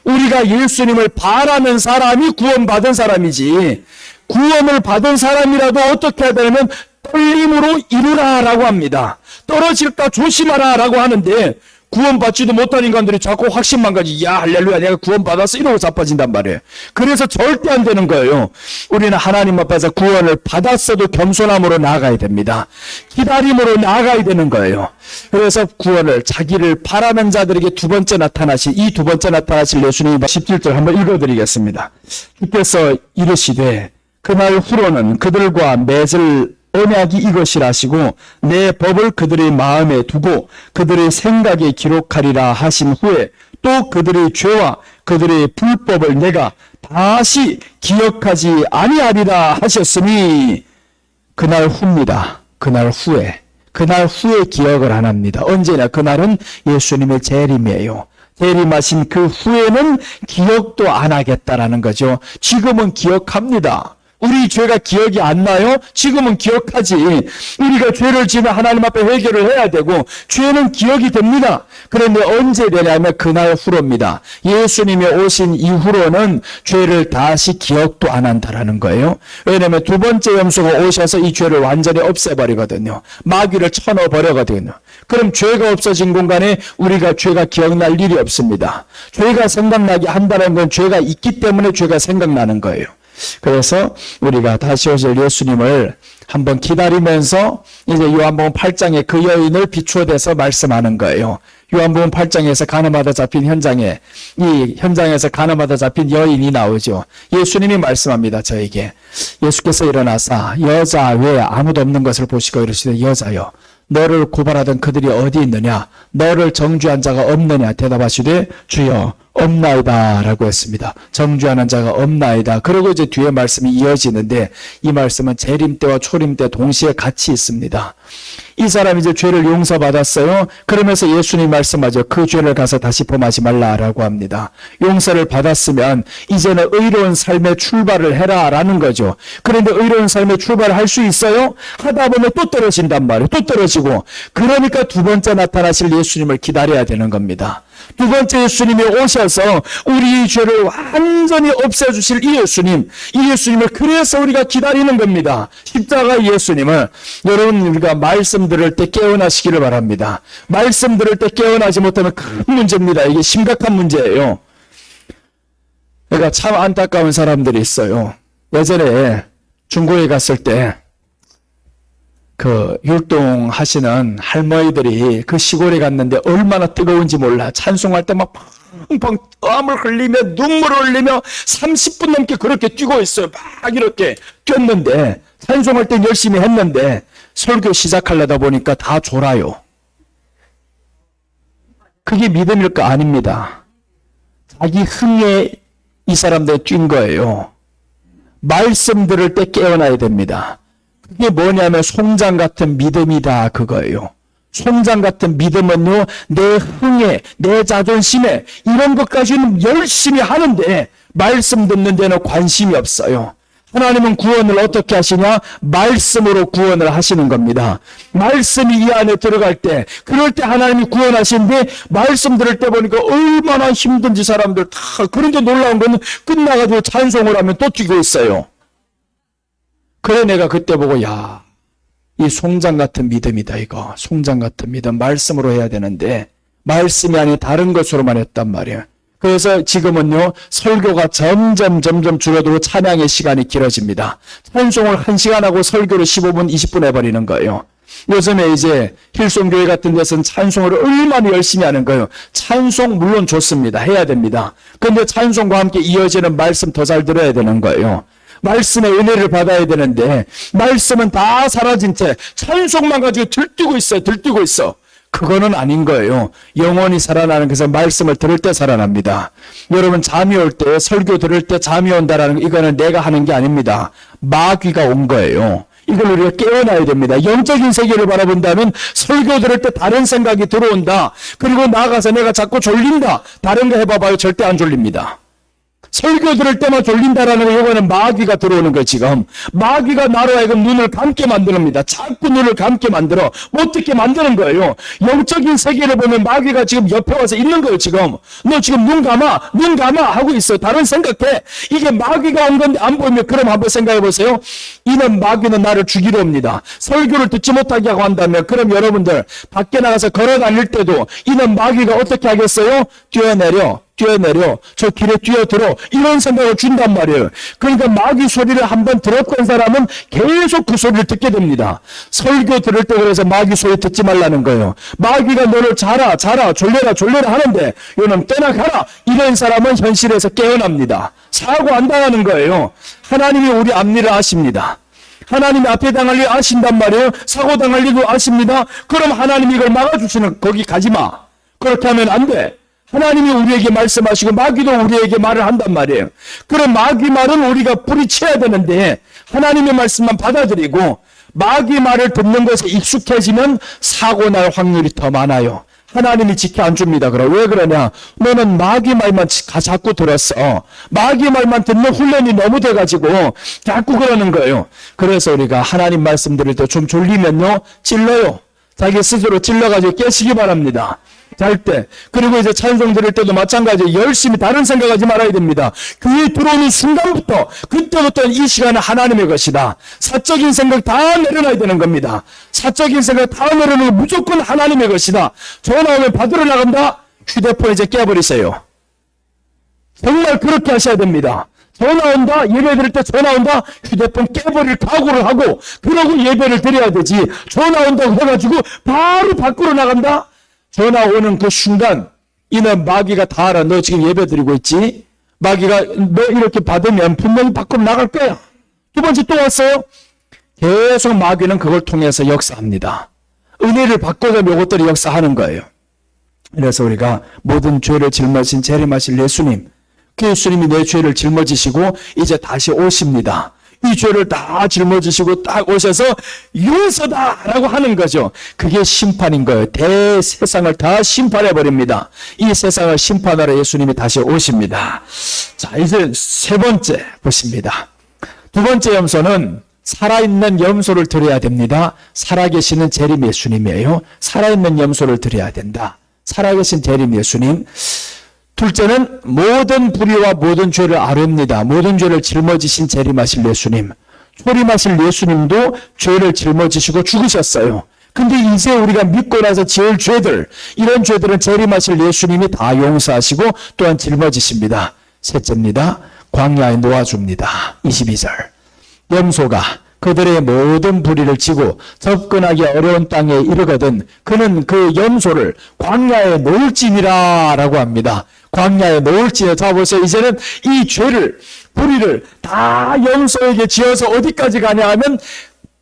우리가 예수님을 바라는 사람이 구원받은 사람이지. 구원을 받은 사람이라도 어떻게 해야 되냐면 떨림으로 이루라라고 합니다. 떨어질까 조심하라라고 하는데 구원받지도 못한 인간들이 자꾸 확신만 가지고 야 할렐루야 내가 구원받았어 이러고 자빠진단 말이에요. 그래서 절대 안 되는 거예요. 우리는 하나님 앞에서 구원을 받았어도 겸손함으로 나아가야 됩니다. 기다림으로 나아가야 되는 거예요. 그래서 구원을 자기를 바라는 자들에게 두 번째 나타나실 이 두 번째 나타나실 예수님이 17절 한번 읽어드리겠습니다. 주께서 이르시되 그날 후로는 그들과 맺을 언약이 이것이라 하시고 내 법을 그들의 마음에 두고 그들의 생각에 기록하리라 하신 후에 또 그들의 죄와 그들의 불법을 내가 다시 기억하지 아니하리라 하셨으니 그날 후입니다. 그날 후에 기억을 안 합니다. 언제나 그날은 예수님의 재림이에요. 재림하신 그 후에는 기억도 안 하겠다라는 거죠. 지금은 기억합니다. 우리 죄가 기억이 안 나요? 지금은 기억하지. 우리가 죄를 지으면 하나님 앞에 회개를 해야 되고 죄는 기억이 됩니다. 그런데 언제 되냐면 그날 후로입니다. 예수님이 오신 이후로는 죄를 다시 기억도 안 한다라는 거예요. 왜냐하면 두 번째 염소가 오셔서 이 죄를 완전히 없애버리거든요. 마귀를 쳐넣어버리거든요. 그럼 죄가 없어진 공간에 우리가 죄가 기억날 일이 없습니다. 죄가 생각나게 한다는 건 죄가 있기 때문에 죄가 생각나는 거예요. 그래서 우리가 다시 오실 예수님을 한번 기다리면서 이제 요한복음 8장에 그 여인을 비추어 대서 말씀하는 거예요. 요한복음 8장에서 가늠하다 잡힌 현장에 이 현장에서 가늠하다 잡힌 여인이 나오죠. 예수님이 말씀합니다. 저에게 예수께서 일어나사 여자 외에 아무도 없는 것을 보시고 이르시되 여자여 너를 고발하던 그들이 어디 있느냐 너를 정죄한 자가 없느냐 대답하시되 주여 없나이다 라고 했습니다. 정죄하는 자가 없나이다. 그리고 이제 뒤에 말씀이 이어지는데 이 말씀은 재림 때와 초림 때 동시에 같이 있습니다. 이 사람이 이제 죄를 용서받았어요. 그러면서 예수님 말씀하죠. 그 죄를 가서 다시 범하지 말라라고 합니다. 용서를 받았으면 이제는 의로운 삶의 출발을 해라라는 거죠. 그런데 의로운 삶의 출발을 할 수 있어요? 하다 보면 또 떨어진단 말이에요. 또 떨어지고. 그러니까 두 번째 나타나실 예수님을 기다려야 되는 겁니다. 두 번째 예수님이 오셔서 우리 죄를 완전히 없애주실 이 예수님을 그래서 우리가 기다리는 겁니다. 십자가 예수님을 여러분 우리가 말씀 들을 때 깨어나시기를 바랍니다. 말씀 들을 때 깨어나지 못하면 큰 문제입니다. 이게 심각한 문제예요. 그러니까 참 안타까운 사람들이 있어요. 예전에 중고에 갔을 때 그 율동하시는 할머니들이 그 시골에 갔는데 얼마나 뜨거운지 몰라. 찬송할 때 막 펑펑 땀을 흘리며 눈물을 흘리며 30분 넘게 그렇게 뛰고 있어요. 막 이렇게 뛰었는데 찬송할 때 열심히 했는데 설교 시작하려다 보니까 다 졸아요. 그게 믿음일까? 아닙니다. 자기 흥에 이 사람들 뛴 거예요. 말씀 들을 때 깨어나야 됩니다. 그게 뭐냐면 송장 같은 믿음이다 그거예요. 송장 같은 믿음은요 내 흥에 내 자존심에 이런 것까지는 열심히 하는데 말씀 듣는 데는 관심이 없어요. 하나님은 구원을 어떻게 하시냐? 말씀으로 구원을 하시는 겁니다. 말씀이 이 안에 들어갈 때 그럴 때 하나님이 구원하시는데 말씀 들을 때 보니까 얼마나 힘든지 사람들 다 그런데 놀라운 거는 끝나가지고 찬송을 하면 또 뛰고 있어요. 그래 내가 그때 보고 이 송장 같은 믿음이다 이거. 송장 같은 믿음 말씀으로 해야 되는데 말씀이 아닌 다른 것으로만 했단 말이에요. 그래서 지금은요 설교가 점점 줄어들고 찬양의 시간이 길어집니다. 찬송을 1시간 하고 설교를 15분 20분 해버리는 거예요. 요즘에 이제 힐송교회 같은 데서는 찬송을 얼마나 열심히 하는 거예요. 찬송 물론 좋습니다. 해야 됩니다. 그런데 찬송과 함께 이어지는 말씀 더 잘 들어야 되는 거예요. 말씀의 은혜를 받아야 되는데 말씀은 다 사라진 채 찬송만 가지고 들뛰고 있어. 그거는 아닌 거예요. 영원히 살아나는 것은 말씀을 들을 때 살아납니다. 여러분 잠이 올 때 설교 들을 때 잠이 온다라는 거 이거는 내가 하는 게 아닙니다. 마귀가 온 거예요. 이걸 우리가 깨어나야 됩니다. 영적인 세계를 바라본다면 설교 들을 때 다른 생각이 들어온다. 그리고 나아가서 내가 자꾸 졸린다. 다른 거 해봐봐요. 절대 안 졸립니다. 설교 들을 때만 졸린다라는 거, 이거는 마귀가 들어오는 거예요, 지금. 마귀가 나로 하여금 눈을 감게 만듭니다. 자꾸 눈을 감게 만들어. 못 듣게 만드는 거예요. 영적인 세계를 보면 마귀가 지금 옆에 와서 있는 거예요, 지금. 너 지금 눈 감아, 눈 감아 하고 있어. 다른 생각해. 이게 마귀가 온 건데 안 보이면 그럼 한번 생각해 보세요. 이는 마귀는 나를 죽이려 합니다. 설교를 듣지 못하게 하고 한다면 그럼 여러분들 밖에 나가서 걸어 다닐 때도 이는 마귀가 어떻게 하겠어요? 뛰어내려 저 길에 뛰어들어 이런 생각을 준단 말이에요. 그러니까 마귀 소리를 한번 들었던 사람은 계속 그 소리를 듣게 됩니다. 설교 들을 때 그래서 마귀 소리 듣지 말라는 거예요. 마귀가 너를 자라 졸려라 하는데 이놈 떠나가라, 이런 사람은 현실에서 깨어납니다. 사고 안 당하는 거예요. 하나님이 우리 앞일을 아십니다. 하나님이 앞에 당할 일 아신단 말이에요. 사고 당할 일도 아십니다. 그럼 하나님이 이걸 막아주시는, 거기 가지마, 그렇게 하면 안 돼. 하나님이 우리에게 말씀하시고 마귀도 우리에게 말을 한단 말이에요. 그럼 마귀 말은 우리가 뿌리쳐야 되는데 하나님의 말씀만 받아들이고 마귀 말을 듣는 것에 익숙해지면 사고 날 확률이 더 많아요. 하나님이 지켜 안 줍니다. 그럼 왜 그러냐? 너는 마귀 말만 자꾸 들었어. 마귀 말만 듣는 훈련이 너무 돼가지고 자꾸 그러는 거예요. 그래서 우리가 하나님 말씀 들을 때 좀 졸리면요, 찔러요. 자기 스스로 찔러가지고 깨시기 바랍니다. 잘 때. 그리고 이제 찬송 들을 때도 마찬가지로 열심히 다른 생각하지 말아야 됩니다. 교회 들어오는 순간부터, 그때부터 이 시간은 하나님의 것이다. 사적인 생각 다 내려놔야 되는 겁니다. 사적인 생각 다 내려놓으면 무조건 하나님의 것이다. 전화 오면 받으러 나간다? 휴대폰 이제 깨버리세요. 정말 그렇게 하셔야 됩니다. 전화 온다? 예배 드릴 때 전화 온다? 휴대폰 깨버릴 각오를 하고 그러고 예배를 드려야 되지. 전화 온다고 해가지고 바로 밖으로 나간다? 전화 오는 그 순간 이는 마귀가 다 알아. 너 지금 예배 드리고 있지? 마귀가 너 이렇게 받으면 분명히 밖으로 나갈 거야. 두 번째 또 왔어요? 계속 마귀는 그걸 통해서 역사합니다. 은혜를 받고자 이것들이 역사하는 거예요. 그래서 우리가 모든 죄를 짊어진 재림하실 예수님, 그 예수님이 내 죄를 짊어지시고 이제 다시 오십니다. 이 죄를 다 짊어지시고 딱 오셔서 용서다라고 하는 거죠. 그게 심판인 거예요. 대세상을 다 심판해버립니다. 이 세상을 심판하러 예수님이 다시 오십니다. 자, 이제 세 번째 보십니다. 두 번째 염소는 살아있는 염소를 드려야 됩니다. 살아계시는 재림 예수님이에요. 살아있는 염소를 드려야 된다. 살아계신 재림 예수님. 둘째는 모든 불의와 모든 죄를 아뢰입니다. 모든 죄를 짊어지신 재림하실 예수님. 초림하실 예수님도 죄를 짊어지시고 죽으셨어요. 근데 이제 우리가 믿고 나서 지을 죄들, 이런 죄들은 재림하실 예수님이 다 용서하시고 또한 짊어지십니다. 셋째입니다. 광야에 놓아줍니다. 22절. 염소가 그들의 모든 불의를 지고 접근하기 어려운 땅에 이르거든 그는 그 염소를 광야에 놓을지니라 라고 합니다. 광야에 놓을지니라. 자 보세요. 이제는 이 죄를, 불의를 다 염소에게 지어서 어디까지 가냐 하면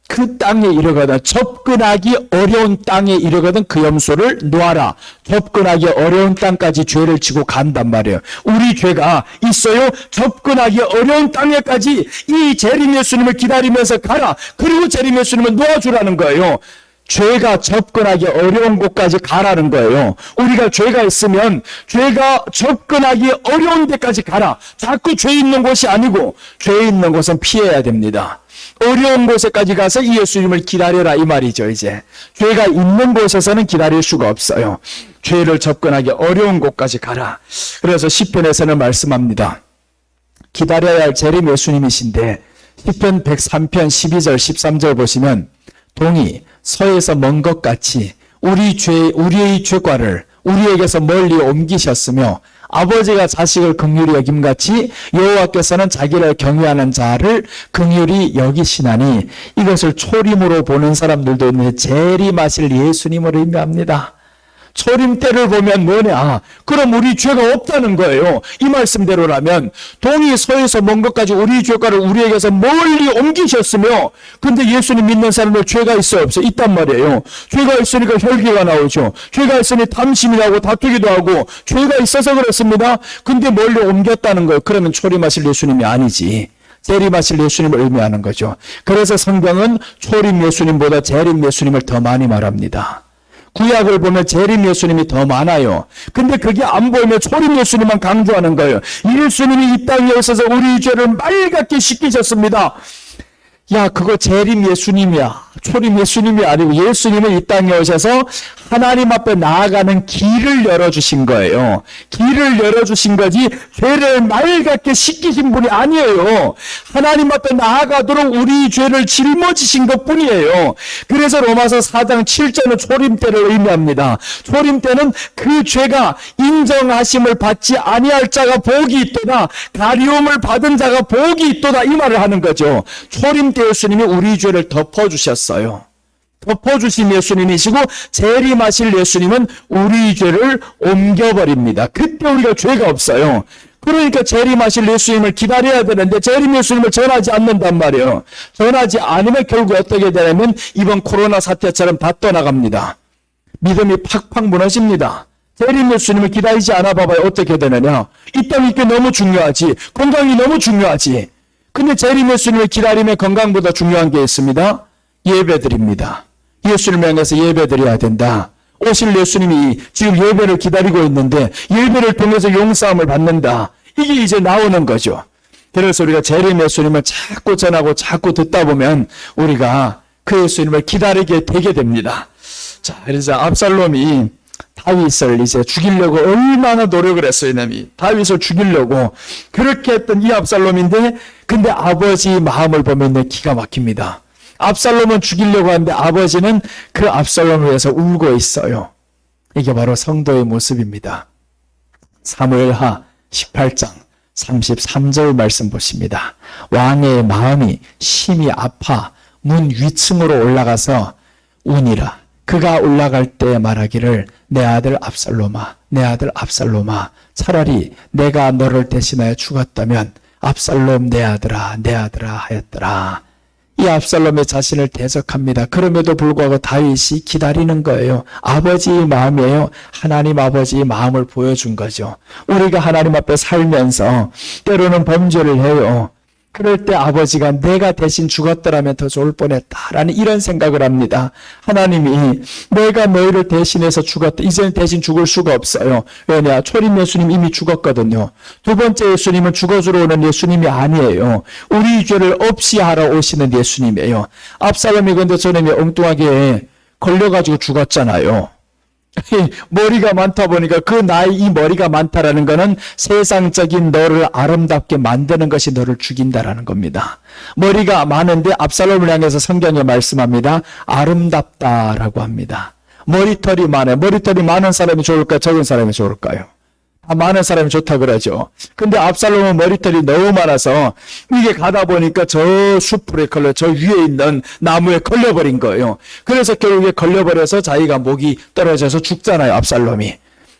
그 땅에 이르거든, 접근하기 어려운 땅에 이르거든 그 염소를 놓아라. 접근하기 어려운 땅까지 죄를 지고 간단 말이에요. 우리 죄가 있어요. 접근하기 어려운 땅에까지 이 재림 예수님을 기다리면서 가라. 그리고 재림 예수님을 놓아주라는 거예요. 죄가 접근하기 어려운 곳까지 가라는 거예요. 우리가 죄가 있으면 죄가 접근하기 어려운 데까지 가라. 자꾸 죄 있는 곳이 아니고 죄 있는 곳은 피해야 됩니다. 어려운 곳에까지 가서 이 예수님을 기다려라 이 말이죠. 이제 죄가 있는 곳에서는 기다릴 수가 없어요. 죄를 접근하기 어려운 곳까지 가라. 그래서 시편에서는 말씀합니다. 기다려야 할 재림 예수님이신데 시편 103편 12절 13절 보시면 동이 서에서 먼 것 같이 우리의 죄과를 우리에게서 멀리 옮기셨으며 아버지가 자식을 긍휼히 여김같이 여호와께서는 자기를 경외하는 자를 긍휼히 여기시나니 이것을 초림으로 보는 사람들도 있는데 재림하실 예수님을 의미합니다. 초림 때를 보면 뭐냐? 그럼 우리 죄가 없다는 거예요. 이 말씀대로라면 동이 서에서 먼 것까지 우리 죄가를 우리에게서 멀리 옮기셨으며, 근데 예수님 믿는 사람들 죄가 있어요 없어요? 있단 말이에요. 죄가 있으니까 혈기가 나오죠. 죄가 있으니 탐심이 나고 다투기도 하고 죄가 있어서 그렇습니다. 근데 멀리 옮겼다는 거예요. 그러면 초림하실 예수님이 아니지. 재림하실 예수님을 의미하는 거죠. 그래서 성경은 초림 예수님보다 재림 예수님을 더 많이 말합니다. 구약을 보면 재림 예수님이 더 많아요. 근데 그게 안 보이면 초림 예수님만 강조하는 거예요. 예수님이 이 땅에 오셔서 우리 죄를 말갛게 씻기셨습니다. 야, 그거 재림 예수님이야. 초림 예수님이 아니고 예수님은 이 땅에 오셔서 하나님 앞에 나아가는 길을 열어주신 거예요. 길을 열어주신 거지 죄를 말갛게 씻기신 분이 아니에요. 하나님 앞에 나아가도록 우리 죄를 짊어지신 것뿐이에요. 그래서 로마서 4장 7절은 초림 때를 의미합니다. 초림 때는 그 죄가 인정하심을 받지 아니할 자가 복이 있도다. 가리움을 받은 자가 복이 있도다. 이 말을 하는 거죠. 초림 때 예수님이 우리 죄를 덮어주셨어요. 덮어주신 예수님이시고 재림하실 예수님은 우리 죄를 옮겨버립니다. 그때 우리가 죄가 없어요. 그러니까 재림하실 예수님을 기다려야 되는데 재림 예수님을 전하지 않는단 말이에요. 전하지 않으면 결국 어떻게 되냐면 이번 코로나 사태처럼 다 떠나갑니다. 믿음이 팍팍 무너집니다. 재림 예수님을 기다리지 않아 봐봐요. 어떻게 되느냐. 이 땅이 게 너무 중요하지. 건강이 너무 중요하지. 근데 재림 예수님을 기다리면 건강보다 중요한 게 있습니다. 예배드립니다. 예수님을 향해서 예배드려야 된다. 오실 예수님이 지금 예배를 기다리고 있는데 예배를 통해서 용서함을 받는다. 이게 이제 나오는 거죠. 그래서 우리가 재림 예수님을 자꾸 전하고 자꾸 듣다 보면 우리가 그 예수님을 기다리게 되게 됩니다. 자, 그래서 압살롬이 다윗을 이제 죽이려고 얼마나 노력을 했어요. 다윗을 죽이려고 그렇게 했던 이 압살롬인데 근데 아버지 마음을 보면 기가 막힙니다. 압살롬은 죽이려고 하는데 아버지는 그 압살롬을 위해서 울고 있어요. 이게 바로 성도의 모습입니다. 사무엘하 18장 33절 말씀 보십니다. 왕의 마음이 심히 아파 문 위층으로 올라가서 우니라. 그가 올라갈 때 말하기를 내 아들 압살롬아, 내 아들 압살롬아, 차라리 내가 너를 대신하여 죽었다면 압살롬 내 아들아, 내 아들아 하였더라. 이 압살롬의 자신을 대적합니다. 그럼에도 불구하고 다윗이 기다리는 거예요. 아버지의 마음이에요. 하나님 아버지의 마음을 보여준 거죠. 우리가 하나님 앞에 살면서 때로는 범죄를 해요. 그럴 때 아버지가 내가 대신 죽었더라면 더 좋을 뻔했다라는 이런 생각을 합니다. 하나님이 내가 너희를 대신해서 죽었다. 이제는 대신 죽을 수가 없어요. 왜냐? 초림 예수님 이미 죽었거든요. 두 번째 예수님은 죽어주러 오는 예수님이 아니에요. 우리 죄를 없이 하러 오시는 예수님이에요. 압살롬이 근데 저놈이 엉뚱하게 걸려가지고 죽었잖아요. 머리가 많다 보니까 그 나이 이 머리가 많다라는 거는 세상적인 너를 아름답게 만드는 것이 너를 죽인다라는 겁니다. 머리가 많은데 압살롬을 향해서 성경에 말씀합니다. 아름답다라고 합니다. 머리털이 많아요. 머리털이 많은 사람이 좋을까요? 적은 사람이 좋을까요? 많은 사람이 좋다 그러죠. 근데 압살롬은 머리털이 너무 많아서 이게 가다 보니까 저 숲풀에 걸려 저 위에 있는 나무에 걸려버린 거예요. 그래서 결국에 걸려버려서 자기가 목이 떨어져서 죽잖아요. 압살롬이.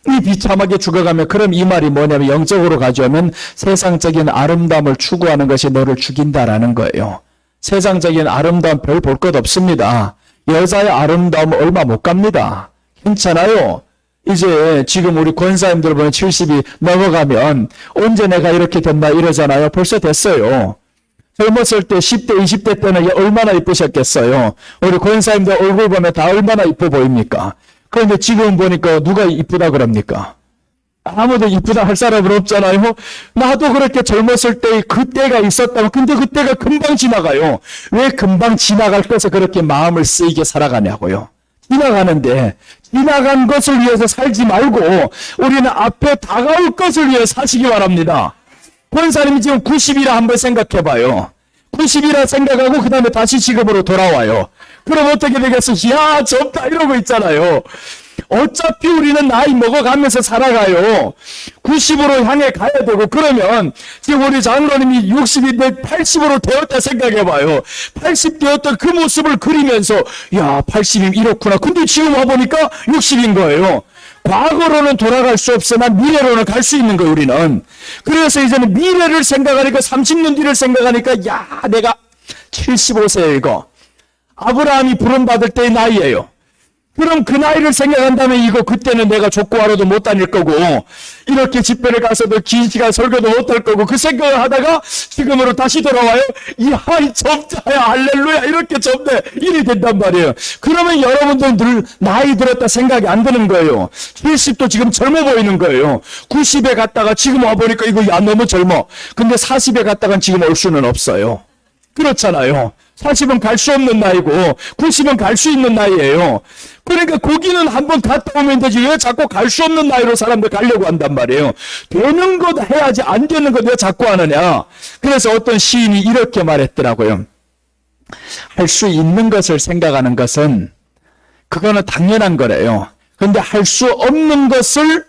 이 비참하게 죽어가면 그럼 이 말이 뭐냐면 영적으로 가져오면 세상적인 아름다움을 추구하는 것이 너를 죽인다라는 거예요. 세상적인 아름다움 별 볼 것 없습니다. 여자의 아름다움 얼마 못 갑니다. 괜찮아요. 이제 지금 우리 권사님들 보면 70이 넘어가면 언제 내가 이렇게 됐나 이러잖아요. 벌써 됐어요. 젊었을 때 10대, 20대 때는 얼마나 이쁘셨겠어요. 우리 권사님들 얼굴 보면 다 얼마나 이뻐 보입니까? 그런데 지금 보니까 누가 이쁘다 그럽니까? 아무도 이쁘다 할 사람은 없잖아요. 나도 그렇게 젊었을 때 그때가 있었다고. 근데 그때가 금방 지나가요. 왜 금방 지나갈 것에 그렇게 마음을 쓰이게 살아가냐고요. 지나가는데 지나간 것을 위해서 살지 말고 우리는 앞에 다가올 것을 위해 사시기 바랍니다. 권사님이 지금 90이라 한번 생각해봐요. 90이라 생각하고 그 다음에 다시 지금으로 돌아와요. 그럼 어떻게 되겠어? 야 젊다 이러고 있잖아요. 어차피 우리는 나이 먹어가면서 살아가요. 90으로 향해 가야 되고 그러면 지금 우리 장로님이 60인데 80으로 되었다 생각해봐요. 80 되었던 그 모습을 그리면서 야 80이면 이렇구나. 근데 지금 와보니까 60인 거예요. 과거로는 돌아갈 수 없으나 미래로는 갈 수 있는 거예요. 우리는. 그래서 이제는 미래를 생각하니까 30년 뒤를 생각하니까 야 내가 75세에 이거 아브라함이 부름받을 때의 나이예요. 그럼 그 나이를 생각한다면 이거 그때는 내가 족구하러도 못 다닐 거고 이렇게 집회를 가서도 긴 시간 설교도 못 할 거고 그 생각을 하다가 지금으로 다시 돌아와요. 이야 젊자야 할렐루야 이렇게 젊네 일이 된단 말이에요. 그러면 여러분들 늘 나이 들었다 생각이 안 드는 거예요. 70도 지금 젊어 보이는 거예요. 90에 갔다가 지금 와보니까 이거 야 너무 젊어. 근데 40에 갔다가 지금 올 수는 없어요. 그렇잖아요. 40은 갈 수 없는 나이고 90은 갈 수 있는 나이예요. 그러니까 거기는 한번 갔다 오면 되지 왜 자꾸 갈 수 없는 나이로 사람들 가려고 한단 말이에요. 되는 것 해야지 안 되는 것 왜 자꾸 하느냐. 그래서 어떤 시인이 이렇게 말했더라고요. 할 수 있는 것을 생각하는 것은 그거는 당연한 거래요. 그런데 할 수 없는 것을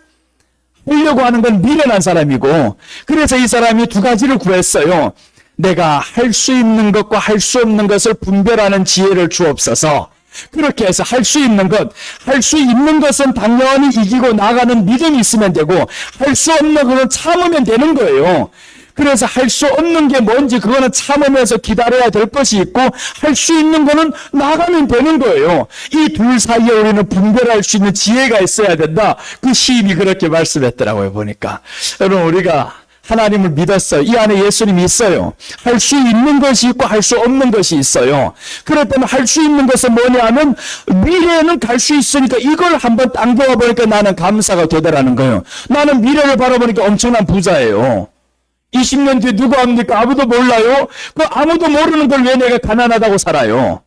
하려고 하는 건 미련한 사람이고 그래서 이 사람이 두 가지를 구했어요. 내가 할 수 있는 것과 할 수 없는 것을 분별하는 지혜를 주옵소서. 그렇게 해서 할 수 있는 것, 할 수 있는 것은 당연히 이기고 나가는 믿음이 있으면 되고 할 수 없는 것은 참으면 되는 거예요. 그래서 할 수 없는 게 뭔지 그거는 참으면서 기다려야 될 것이 있고 할 수 있는 거는 나가면 되는 거예요. 이 둘 사이에 우리는 분별할 수 있는 지혜가 있어야 된다. 그 시인이 그렇게 말씀했더라고요. 보니까 여러분 우리가 하나님을 믿었어요. 이 안에 예수님이 있어요. 할 수 있는 것이 있고 할 수 없는 것이 있어요. 그렇다면 할 수 있는 것은 뭐냐 하면 미래에는 갈 수 있으니까 이걸 한번 당겨와 보니까 나는 감사가 되더라는 거예요. 나는 미래를 바라보니까 엄청난 부자예요. 20년 뒤에 누구 합니까? 아무도 몰라요. 그 아무도 모르는 걸 왜 내가 가난하다고 살아요?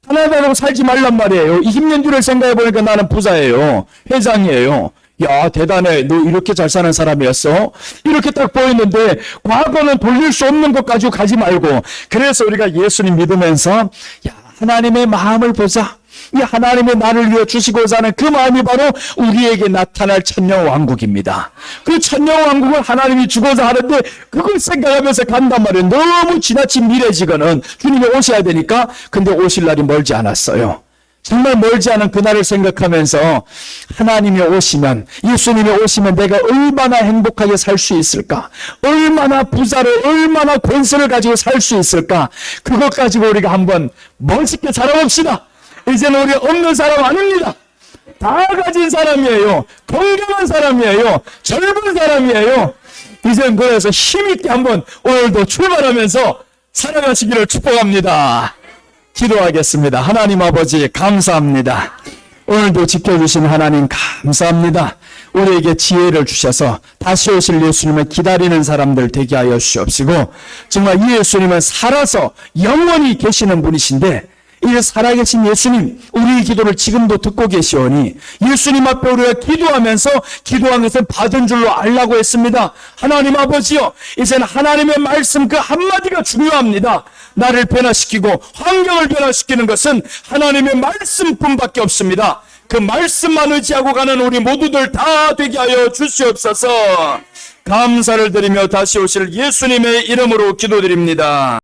가난하다고 살지 말란 말이에요. 20년 뒤를 생각해 보니까 나는 부자예요. 회장이에요. 야 대단해. 너 이렇게 잘 사는 사람이었어? 이렇게 딱 보이는데 과거는 돌릴 수 없는 것 가지고 가지 말고 그래서 우리가 예수님 믿으면서 야 하나님의 마음을 보자. 이 하나님의 나를 위해 주시고자 하는 그 마음이 바로 우리에게 나타날 천년왕국입니다. 그 천년왕국을 하나님이 주고자 하는데 그걸 생각하면서 간단 말이에요. 너무 지나친 미래지거는 주님이 오셔야 되니까. 근데 오실 날이 멀지 않았어요. 정말 멀지 않은 그날을 생각하면서 하나님이 오시면 예수님이 오시면 내가 얼마나 행복하게 살 수 있을까? 얼마나 부자로 얼마나 권세를 가지고 살 수 있을까? 그것 가지고 우리가 한번 멋있게 살아봅시다. 이제는 우리 없는 사람 아닙니다. 다 가진 사람이에요. 건강한 사람이에요. 젊은 사람이에요. 이제는 그래서 힘있게 한번 오늘도 출발하면서 살아가시기를 축복합니다. 기도하겠습니다. 하나님 아버지 감사합니다. 오늘도 지켜주신 하나님 감사합니다. 우리에게 지혜를 주셔서 다시 오실 예수님을 기다리는 사람들 되게 하여 주시옵시고 정말 이 예수님은 살아서 영원히 계시는 분이신데 이 살아계신 예수님 우리의 기도를 지금도 듣고 계시오니 예수님 앞에 우리가 기도하면서 기도한 것을 받은 줄로 알라고 했습니다. 하나님 아버지요 이제는 하나님의 말씀 그 한마디가 중요합니다. 나를 변화시키고 환경을 변화시키는 것은 하나님의 말씀뿐밖에 없습니다. 그 말씀만 의지하고 가는 우리 모두들 다 되게 하여 주시옵소서. 감사를 드리며 다시 오실 예수님의 이름으로 기도드립니다.